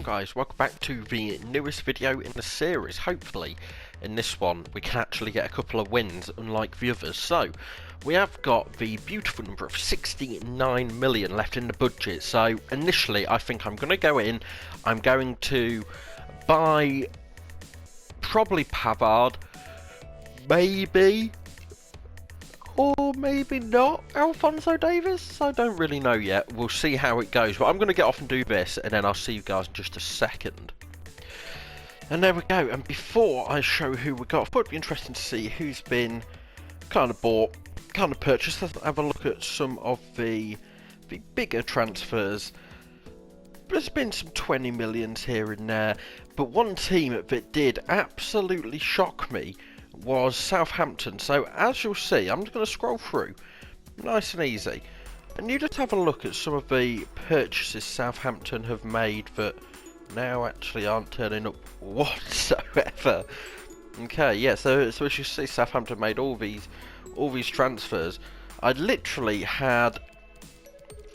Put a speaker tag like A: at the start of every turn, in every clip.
A: Guys, welcome back to the newest video in the series. Hopefully in this one we can actually get a couple of wins unlike the others. So we have got the beautiful number of 69 million left in the budget. So initially I think I'm going to go in, I'm going to buy probably Pavard, maybe, or maybe not Alphonso Davies. I don't really know yet. We'll see how it goes. But I'm going to get off and do this, and then I'll see you guys in just a second. And there we go. And before I show who we got, it would be interesting to see who's been kind of bought, kind of purchased. Let's have a look at some of the bigger transfers. There's been some 20 millions here and there. But one team that did absolutely shock me was Southampton. So as you'll see, I'm just going to scroll through nice and easy, and you just have a look at some of the purchases Southampton have made that now actually aren't turning up whatsoever. Okay, yeah, so as you see, Southampton made all these transfers. I literally had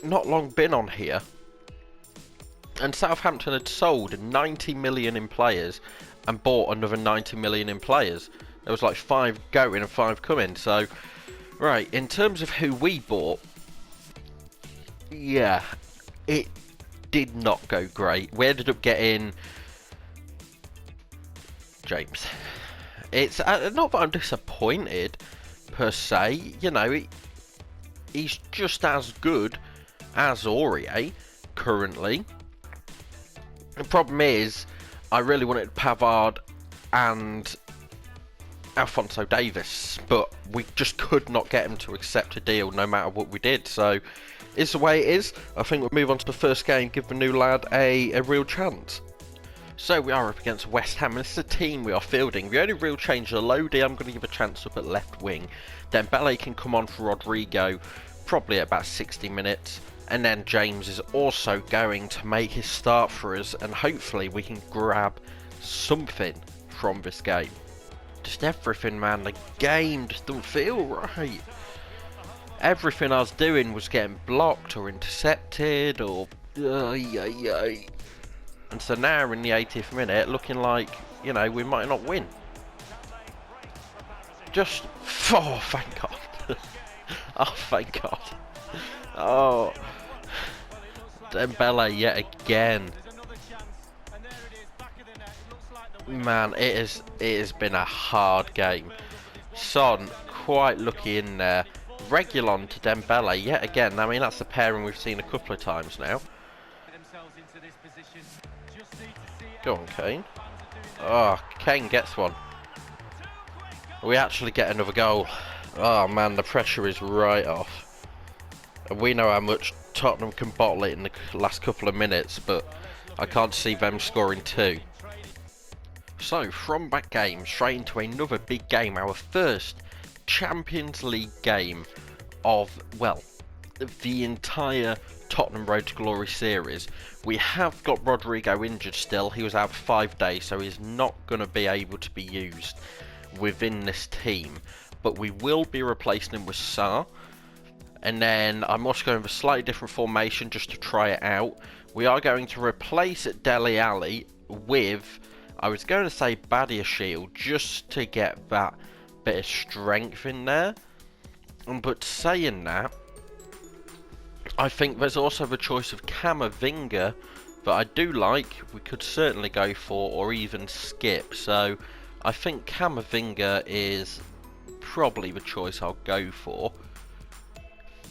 A: not long been on here and Southampton had sold 90 million in players and bought another 90 million in players. There was like 5 going and 5 coming. So, right, in terms of who we bought, yeah, it did not go great. We ended up getting James. It's not that I'm disappointed per se. You know, he's just as good as Aurier currently. The problem is, I really wanted Pavard and Alphonso Davies, but we just could not get him to accept a deal no matter what we did. So it's the way it is. I think we'll move on to the first game, give the new lad a real chance. So we are up against West Ham, and this is a team we are fielding. The only real change is Lodi. I'm going to give a chance up at left wing. Then Dembele can come on for Rodrigo, probably at about 60 minutes. And then James is also going to make his start for us, and hopefully we can grab something from this game. Just everything, man. The game just don't feel right. Everything I was doing was getting blocked or intercepted or... And so now in the 80th minute, looking like, you know, we might not win. Just... Oh, thank God. Oh, thank God. Oh... Dembele yet again. Man, it has been a hard game. Son quite lucky in there. Reguilon to Dembele yet again. I mean, that's the pairing we've seen a couple of times now. Go on, Kane. Oh, Kane gets one. We actually get another goal. Oh man, the pressure is right off. And we know how much Tottenham can bottle it in the last couple of minutes, but I can't see them scoring 2. So, from that game, straight into another big game, our first Champions League game of, well, the entire Tottenham Road to Glory series. We have got Rodrigo injured still. He was out for 5 days, so he's not going to be able to be used within this team. But we will be replacing him with Sarr. And then I'm also going with a slightly different formation just to try it out. We are going to replace Dele Alli with, I was going to say Badiashile, just to get that bit of strength in there. But saying that, I think there's also the choice of Camavinga that I do like. We could certainly go for, or even skip. So I think Camavinga is probably the choice I'll go for.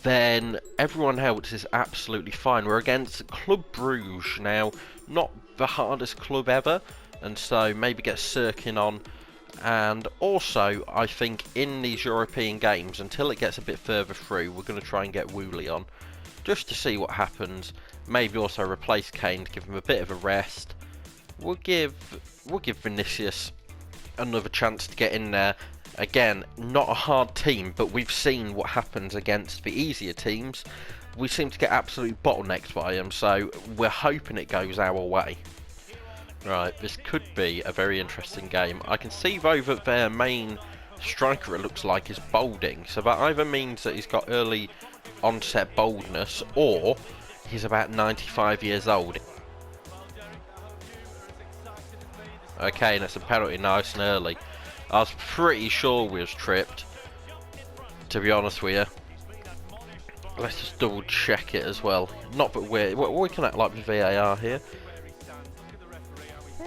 A: Then everyone else is absolutely fine. We're against Club Bruges now, not the hardest club ever, and so maybe get Sirkin on. And also, I think in these European games, until it gets a bit further through, we're going to try and get Woolley on, just to see what happens. Maybe also replace Kane to give him a bit of a rest. We'll give Vinicius another chance to get in there. Again, not a hard team, but we've seen what happens against the easier teams. We seem to get absolutely bottlenecked by them, so we're hoping it goes our way. Right, this could be a very interesting game. I can see though that their main striker, it looks like, is balding. So that either means that he's got early onset baldness, or he's about 95 years old. Okay, and it's a penalty nice and early. I was pretty sure we was tripped, to be honest with you. Let's just double check it as well. Not that we can act like the VAR here.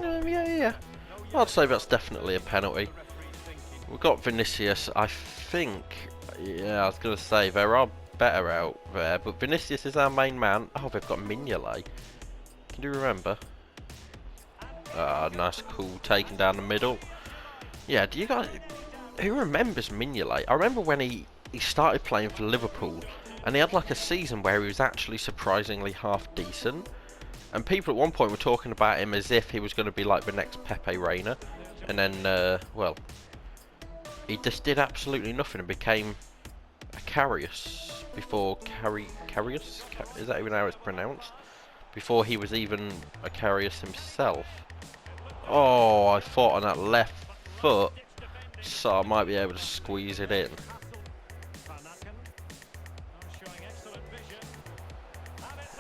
A: Yeah. I'd say that's definitely a penalty. We've got Vinicius, I think. Yeah, I was going to say, there are better out there, but Vinicius is our main man. Oh, they've got Mignolet. Can you remember? Ah, nice, cool, taken down the middle. Yeah, do you guys... Who remembers Mignolet? I remember when he started playing for Liverpool, and he had like a season where he was actually surprisingly half decent. And people at one point were talking about him as if he was going to be like the next Pepe Reina. And then, well, he just did absolutely nothing and became a Karius before Karius? Is that even how it's pronounced? Before he was even a Karius himself. Oh, I fought on that left foot, so I might be able to squeeze it in.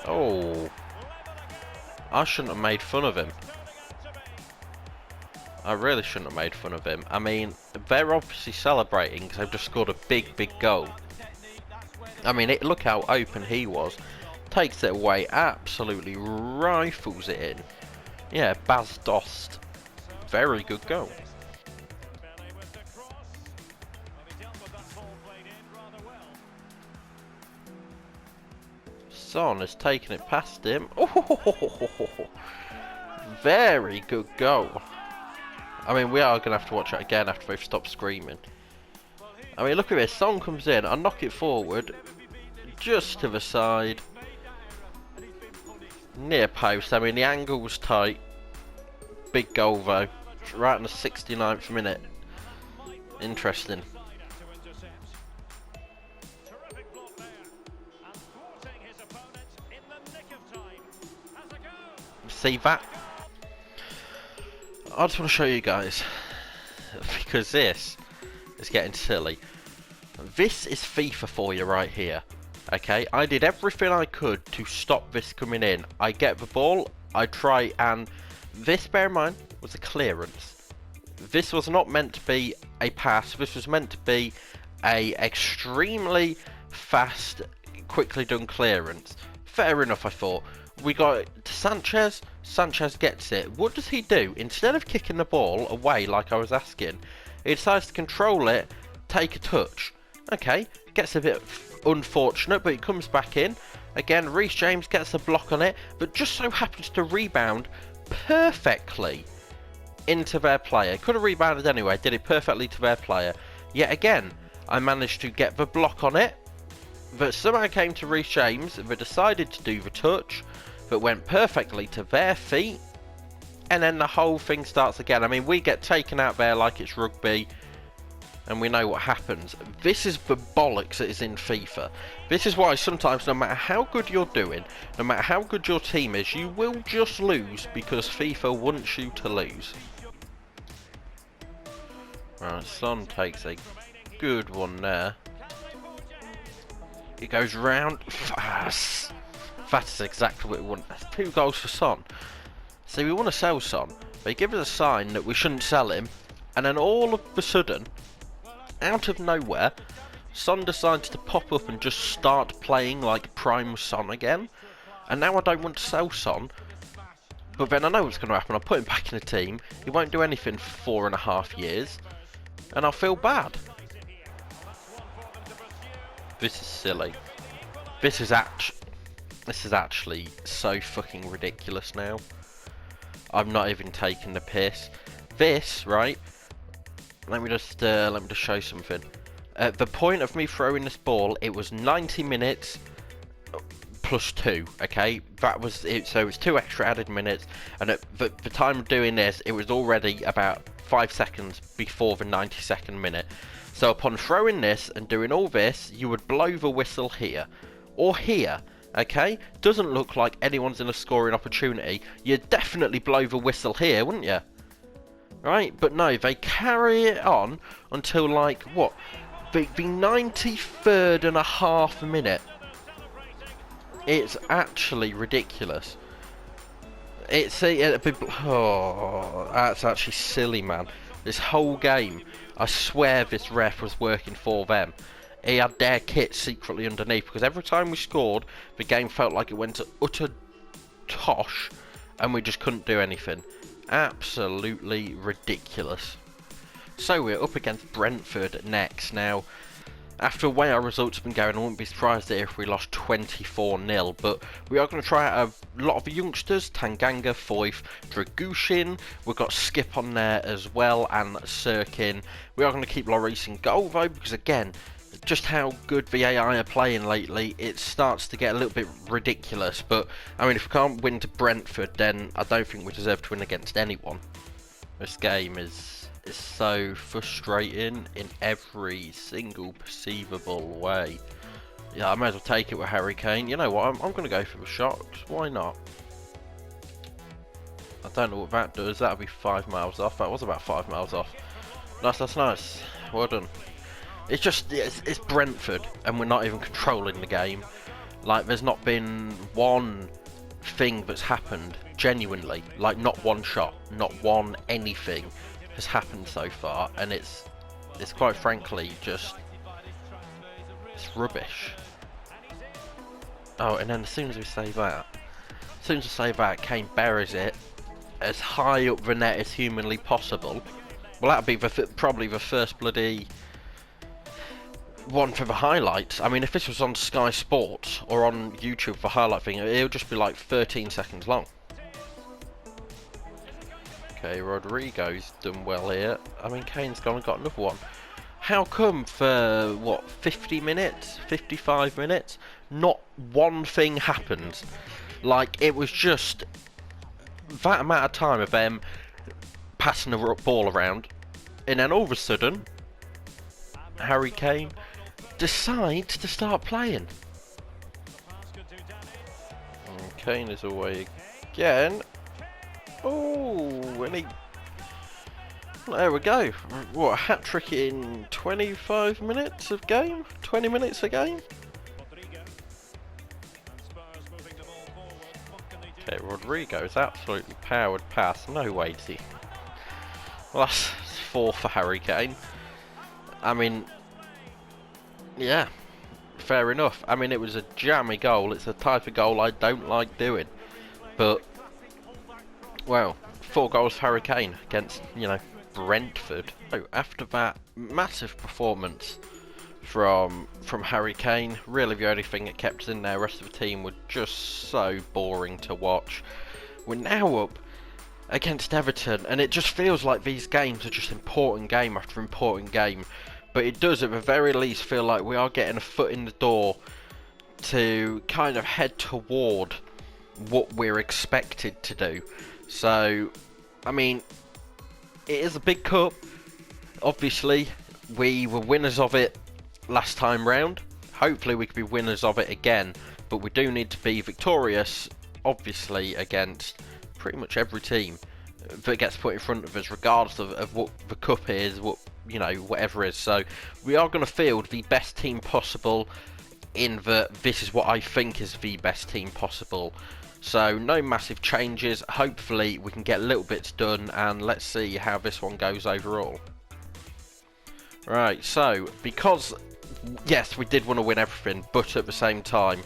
A: Oh, I shouldn't have made fun of him. I really shouldn't have made fun of him. I mean, they're obviously celebrating because they've just scored a big goal. I mean, look how open he was. Takes it away, absolutely rifles it in. Yeah, Baz Dost. Very good goal. Son has taken it past him. Oh, very good goal. I mean, we are going to have to watch it again after they've stopped screaming. I mean, look at this. Son comes in. I knock it forward. Just to the side. Near post. I mean, the angle was tight. Big goal, though. Right in the 69th minute. Interesting. See that? I just want to show you guys, because this is getting silly. This is FIFA for you right here. Okay, I did everything I could to stop this coming in. I get the ball, I try, and this, bear in mind, was a clearance. This was not meant to be a pass. This was meant to be a extremely fast, quickly done clearance. Fair enough, I thought. We got it to Sanchez. Sanchez gets it. What does he do? Instead of kicking the ball away like I was asking, he decides to control it, take a touch. Okay, gets a bit unfortunate, but he comes back in. Again, Reece James gets a block on it, but just so happens to rebound perfectly into their player. Could have rebounded anyway, did it perfectly to their player. Yet again, I managed to get the block on it, but somehow came to Reece James, but decided to do the touch, but went perfectly to their feet, and then the whole thing starts again. I mean, we get taken out there like it's rugby, and we know what happens. This is the bollocks that is in FIFA. This is why sometimes, no matter how good you're doing, no matter how good your team is, you will just lose because FIFA wants you to lose. Right, Son takes a good one there. It goes round. Fast. That is exactly what we want. That's 2 goals for Son. See, we want to sell Son. They give us a sign that we shouldn't sell him. And then all of a sudden, out of nowhere, Son decides to pop up and just start playing like prime Son again. And now I don't want to sell Son. But then I know what's going to happen. I'll put him back in the team. He won't do anything for 4.5 years. And I'll feel bad. This is silly. This is actually so fucking ridiculous now. I'm not even taking the piss. This, right? Let me just show you something. The point of me throwing this ball, it was 90 minutes plus 2. Okay, that was it. So it was 2 extra added minutes, and at the time of doing this, it was already about 5 seconds before the 92nd minute. So upon throwing this and doing all this, you would blow the whistle here or here. Okay, doesn't look like anyone's in a scoring opportunity. You'd definitely blow the whistle here, wouldn't you? right? But no, they carry it on until like what? The 93rd and a half minute. It's actually ridiculous. Oh, that's actually silly, man. This whole game, I swear this ref was working for them. He had their kit secretly underneath, because every time we scored, the game felt like it went to utter tosh, and we just couldn't do anything. Absolutely ridiculous. So we're up against Brentford next. Now, after the way our results have been going, I wouldn't be surprised if we lost 24-0, but we are going to try out a lot of the youngsters, Tanganga, Foyth, Dragushin, we've got Skip on there as well, and Sirkin. We are going to keep Lloris in goal though, because again, just how good the AI are playing lately, it starts to get a little bit ridiculous, but I mean, if we can't win to Brentford, then I don't think we deserve to win against anyone. This game is so frustrating in every single perceivable way. Yeah, I might as well take it with Harry Kane. You know what, I'm going to go for the shot. Why not? I don't know what that does. That'll be 5 miles off. That was about 5 miles off. Nice, that's nice. Well done. It's just, it's Brentford, and we're not even controlling the game. Like, there's not been one thing that's happened, genuinely. Like, not one shot, not one anything has happened so far, and it's quite frankly just, it's rubbish. Oh, and then as soon as we say that, Kane buries it as high up the net as humanly possible. Well, that'd be probably the first bloody one for the highlights. I mean, if this was on Sky Sports or on YouTube for highlight thing, it would just be like 13 seconds long. Okay, Rodrigo's done well here. I mean, Kane's gone and got another one. How come for, what, 50 minutes? 55 minutes? Not one thing happened. Like, it was just that amount of time of them passing the ball around. And then all of a sudden, Harry Kane decides to start playing. And Kane is away again. Oh, and there we go. What, a hat-trick in 25 minutes of game? 20 minutes of game? Okay, Rodrigo's absolutely powered past. No way, is he? Well, that's 4 for Harry Kane. I mean, yeah, fair enough. I mean, it was a jammy goal. It's the type of goal I don't like doing. But, well, 4 goals for Harry Kane against, you know, Brentford. So after that massive performance from Harry Kane, really the only thing that kept us in there, the rest of the team were just so boring to watch. We're now up against Everton, and it just feels like these games are just important game after important game. But it does at the very least feel like we are getting a foot in the door to kind of head toward what we're expected to do. So, I mean, it is a big cup. Obviously, we were winners of it last time round. Hopefully we could be winners of it again. But we do need to be victorious, obviously, against pretty much every team that gets put in front of us, regardless of what the cup is, what, you know, whatever is. So we are going to field the best team possible, in that this is what I think is the best team possible. So no massive changes. Hopefully we can get little bits done, and let's see how this one goes overall. Right, so because yes, we did want to win everything, but at the same time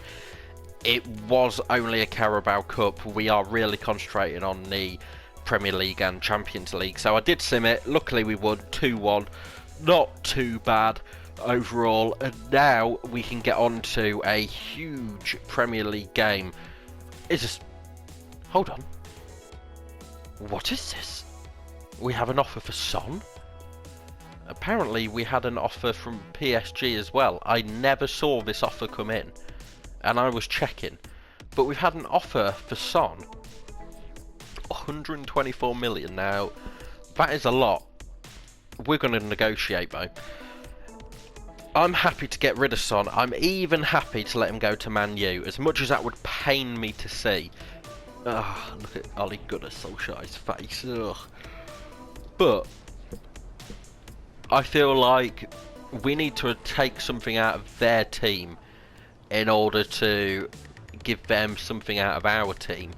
A: it was only a Carabao Cup. We are really concentrating on the Premier League and Champions League. So I did sim it. Luckily we won 2-1. Not too bad overall. And now we can get on to a huge Premier League game. It's just... Hold on. What is this? We have an offer for Son? Apparently we had an offer from PSG as well. I never saw this offer come in, and I was checking. But we've had an offer for Son. 124 million. Now, that is a lot. We're going to negotiate though. I'm happy to get rid of Son. I'm even happy to let him go to Man U, as much as that would pain me to see. Ugh, look at Ole Gunnar Solskjaer's face. Ugh. But I feel like we need to take something out of their team in order to give them something out of our team.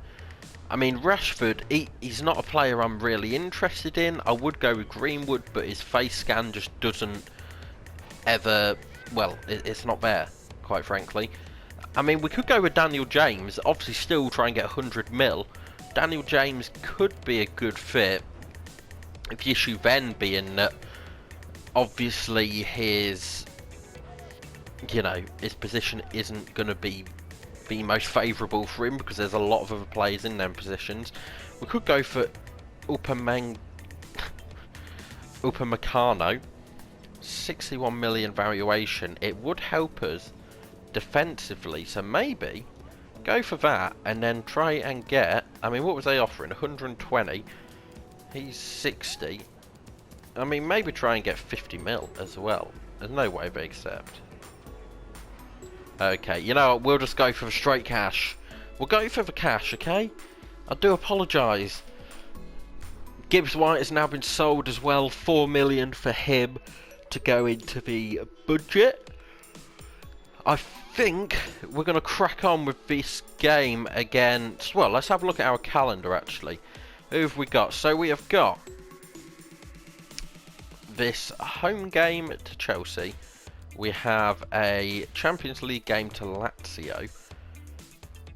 A: I mean, Rashford, he's not a player I'm really interested in. I would go with Greenwood, but his face scan just doesn't ever... Well, it's not there, quite frankly. I mean, we could go with Daniel James. Obviously, still try and get 100 mil. Daniel James could be a good fit. The issue then being that, obviously, his position isn't going to be the most favourable for him because there's a lot of other players in them positions. We could go for Upamecano, 61 million valuation. It would help us defensively, so maybe go for that and then try and get, I mean, what was they offering? 120. He's 60. I mean, maybe try and get 50 mil as well. There's no way they accept. Okay, you know what, we'll just go for the straight cash. We'll go for the cash, okay? I do apologise. Gibbs White has now been sold as well. 4 million for him to go into the budget. I think we're going to crack on with this game against... Well, let's have a look at our calendar, actually. Who have we got? So we have got this home game to Chelsea. We have a Champions League game to Lazio.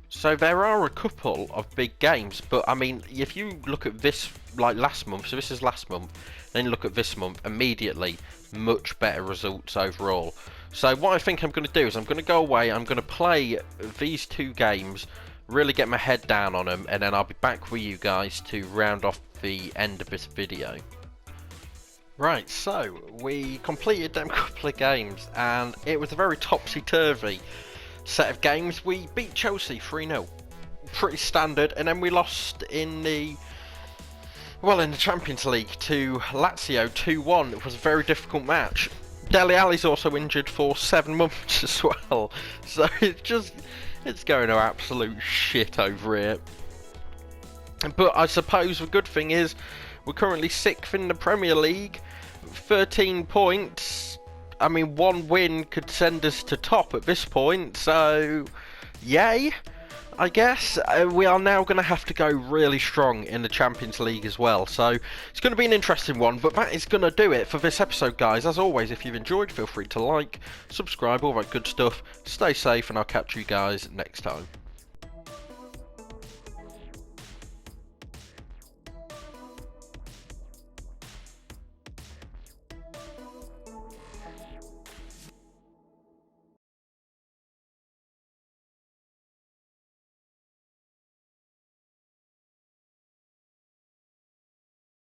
A: So there are a couple of big games, but I mean, if you look at this, like last month, so this is last month, then look at this month, immediately, much better results overall. So what I think I'm going to do is I'm going to go away, I'm going to play these two games, really get my head down on them, and then I'll be back with you guys to round off the end of this video. Right, so we completed them couple of games, and it was a very topsy-turvy set of games. We beat Chelsea 3-0, pretty standard, and then we lost in the Champions League to Lazio 2-1. It was a very difficult match. Dele Alli's also injured for 7 months as well, so it's going to absolute shit over here. But I suppose the good thing is we're currently 6th in the Premier League, 13 points. I mean, one win could send us to top at this point, so yay, I guess. We are now going to have to go really strong in the Champions League as well, so it's going to be an interesting one, but that is going to do it for this episode, guys. As always, if you've enjoyed, feel free to like, subscribe, all that good stuff. Stay safe, and I'll catch you guys next time.